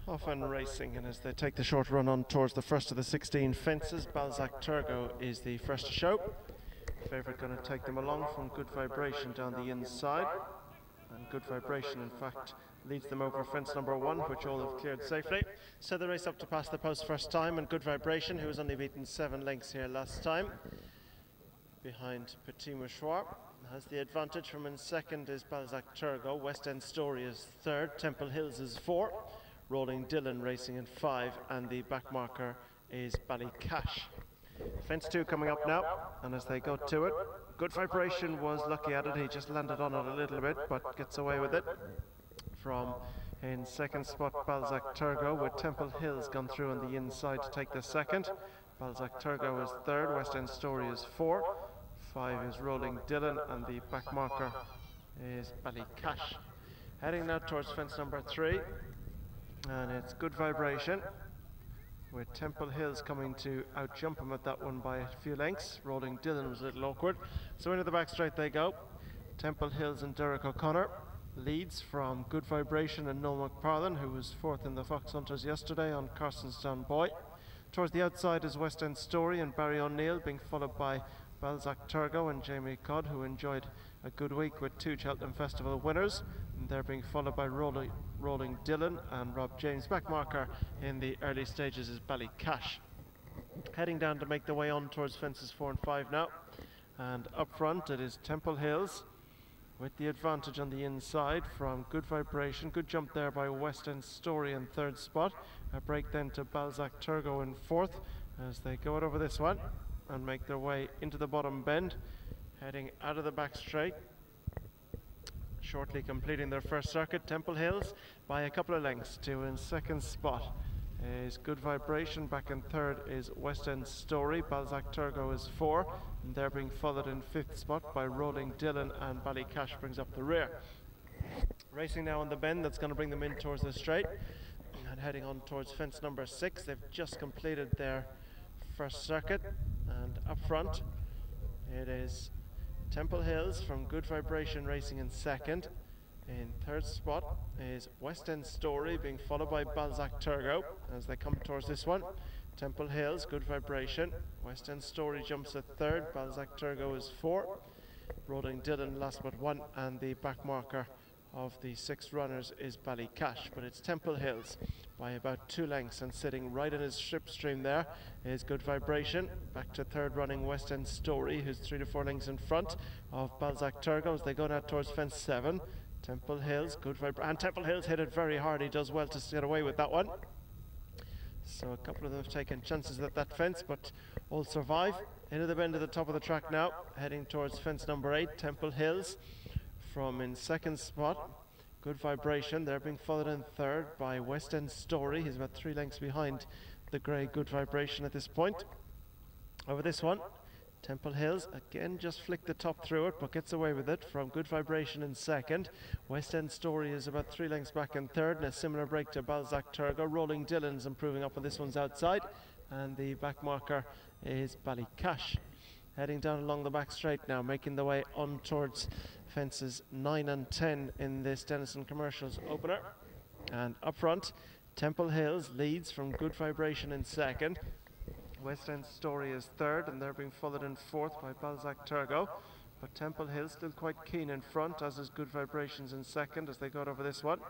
Off and racing, and as they take the short run on towards the first of the 16 fences, Balzac Turgo is the first to show. Favourite going to take them along from Good Vibration down the inside, and Good Vibration in fact leads them over fence number 1, which all have cleared safely. So the race up to pass the post first time, and Good Vibration, who was only beaten 7 lengths here last time, behind Petit Mouchoir, has the advantage. From in second is Balzac Turgo, West End Story is third, Temple Hills is 4, Rolling Dillon racing in 5, and the back marker is Ballycash. Fence 2 coming up now, and as they go to it, Good Vibration was lucky at it. He just landed on it a little bit, but gets away with it. From in second spot, Balzac Turgo, with Temple Hills gone through on the inside to take the second. Balzac Turgo is third, West End Story is 4, 5 is Rolling Dillon, and the back marker is Ballycash. Heading now towards fence number 3. And it's Good Vibration, with Temple Hills coming to out-jump him at that one by a few lengths. Rolling Dillon was a little awkward. So into the back straight they go. Temple Hills and Derek O'Connor leads from Good Vibration and Noel McParlin, who was 4th in the Fox Hunters yesterday on Kirkistown Boy. Towards the outside is West End Story and Barry O'Neill, being followed by Balzac Turgo and Jamie Codd, who enjoyed a good week with 2 Cheltenham Festival winners. And they're being followed by Rolling Dillon and Rob James. Back marker in the early stages is Ballycash. Heading down to make the way on towards fences 4 and 5 now. And up front it is Temple Hills, with the advantage on the inside from Good Vibration. Good jump there by West End Story in 3rd spot. A break then to Balzac Turgo in 4th as they go it over this one and make their way into the bottom bend, heading out of the back straight. Shortly completing their first circuit, Temple Hills by a couple of lengths to in 2nd spot is Good Vibration. Back in 3rd is West End Story. Balzac Turgo is 4, and they're being followed in 5th spot by Rolling Dillon, and Ballycash brings up the rear. Racing now on the bend that's going to bring them in towards the straight, and heading on towards fence number 6. They've just completed their first circuit, and up front it is Temple Hills from Good Vibration racing in 2nd. In 3rd spot is West End Story, being followed by Balzac Turgo as they come towards this one. Temple Hills, Good Vibration, West End Story jumps at 3rd, Balzac Turgo is 4, Rolling Dillon last but 1, and the back marker of the 6 runners is Ballycash. But it's Temple Hills by about 2 lengths, and sitting right in his slipstream there is Good Vibration. Back to 3rd running West End Story, who's 3 to 4 lengths in front of Balzac Turgo as they go now towards fence 7. Temple Hills, Good Vibration, and Temple Hills hit it very hard. He does well to get away with that one. So a couple of them have taken chances at that fence, but all survive. Into the bend at the top of the track now, heading towards fence number 8, Temple Hills. From in 2nd spot, Good Vibration. They're being followed in 3rd by West End Story. He's about 3 lengths behind the grey Good Vibration at this point. Over this one, Temple Hills again just flicked the top through it, but gets away with it from Good Vibration in 2nd. West End Story is about 3 lengths back in 3rd, and a similar break to Balzac Turgo. Rolling Dillon's improving up, and this one's outside, and the back marker is Ballycash. Heading down along the back straight now, making the way on towards fences 9 and 10 in this Denison Commercials opener. And up front, Temple Hills leads from Good Vibration in 2nd. West End Story is 3rd, and they're being followed in 4th by Balzac Turgo. But Temple Hills still quite keen in front, as is Good Vibrations in 2nd as they got over this one.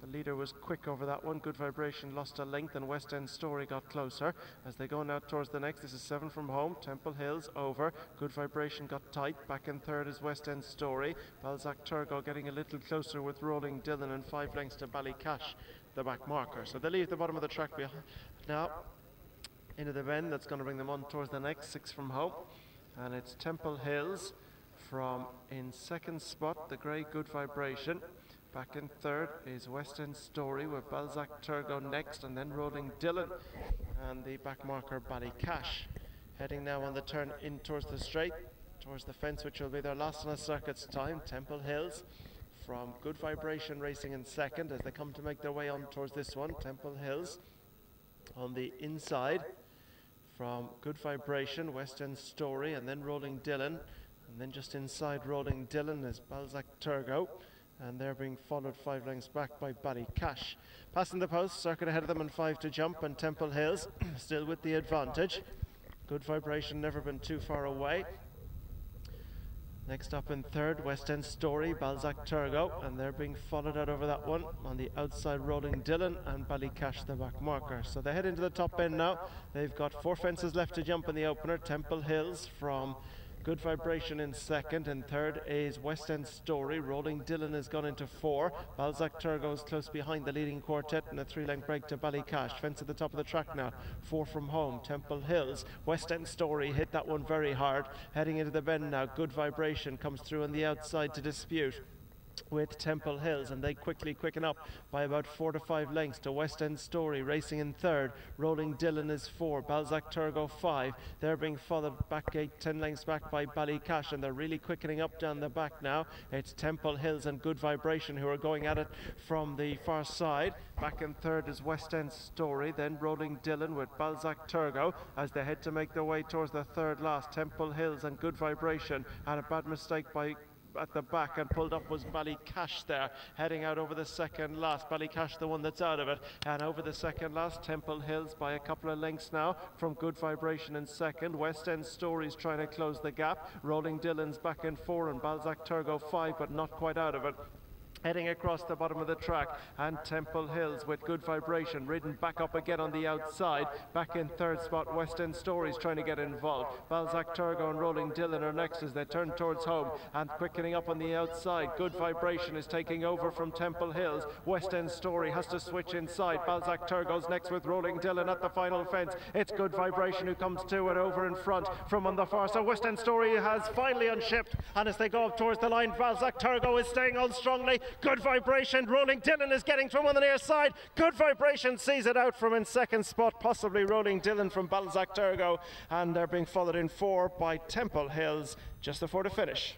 The leader was quick over that one. Good Vibration lost a length, and West End Story got closer as they go now towards the next. This is 7 from home. Temple Hills over. Good Vibration got tight. Back in 3rd is West End Story. Balzac Turgo getting a little closer with Rolling Dillon, and 5 lengths to Ballycash, the back marker. So they leave the bottom of the track behind now. Into the bend that's going to bring them on towards the next, 6 from home, and it's Temple Hills from in 2nd spot, the grey Good Vibration. Back in 3rd is West End Story with Balzac Turgo next, and then Rolling Dillon, and the back marker Ballycash. Heading now on the turn in towards the straight, towards the fence, which will be their last on a circuit's time. Temple Hills from Good Vibration racing in 2nd as they come to make their way on towards this one. Temple Hills on the inside from Good Vibration, West End Story, and then Rolling Dillon, and then just inside Rolling Dillon is Balzac Turgo, and they're being followed 5 lengths back by Ballycash. Passing the post, Circuit ahead of them and 5 to jump, and Temple Hills still with the advantage. Good Vibration never been too far away. Next up in third, West End Story, Balzac Turgo, and they're being followed out over that one. On the outside, Rolling Dillon and Ballycash the back marker. So they head into the top end now. They've got 4 fences left to jump in the opener. Temple Hills from Good Vibration in second. In third is West End Story. Rolling Dillon has gone into 4. Balzac Turgo is close behind the leading quartet, and a 3-length break to Ballycash. Fence at the top of the track now. 4 from home. Temple Hills. West End Story hit that one very hard. Heading into the bend now. Good Vibration comes through on the outside to dispute with Temple Hills, and they quickly quicken up by about 4 to 5 lengths to West End Story racing in third. Rolling Dillon is 4, Balzac Turgo 5. They're being followed back 10 lengths back by Ballycash, and they're really quickening up down the back now. It's Temple Hills and Good Vibration who are going at it from the far side. Back in third is West End Story, then Rolling Dillon with Balzac Turgo as they head to make their way towards the third last. Temple Hills and Good Vibration, and a bad mistake by at the back, and pulled up was Ballycash there, heading out over the second last. Ballycash the one that's out of it, and over the second last, Temple Hills by a couple of lengths now from Good Vibration in second. West End Stories trying to close the gap. Rolling Dillon's back in 4 and Balzac Turgo 5, but not quite out of it. Heading across the bottom of the track, and Temple Hills with Good Vibration ridden back up again on the outside. Back in third spot, West End Stories trying to get involved. Balzac Turgo and Rolling Dillon are next as they turn towards home, and quickening up on the outside. Good Vibration is taking over from Temple Hills. West End Story has to switch inside. Balzac Turgo's next with Rolling Dillon at the final fence. It's Good Vibration who comes to it over in front from on the far. So West End Story has finally unshipped, and as they go up towards the line, Balzac Turgo is staying on strongly. Good Vibration, Rolling Dillon is getting from on the near side. Good Vibration sees it out from in second spot, possibly Rolling Dillon from Balzac Turgo, and they're being followed in 4 by Temple Hills just before the finish.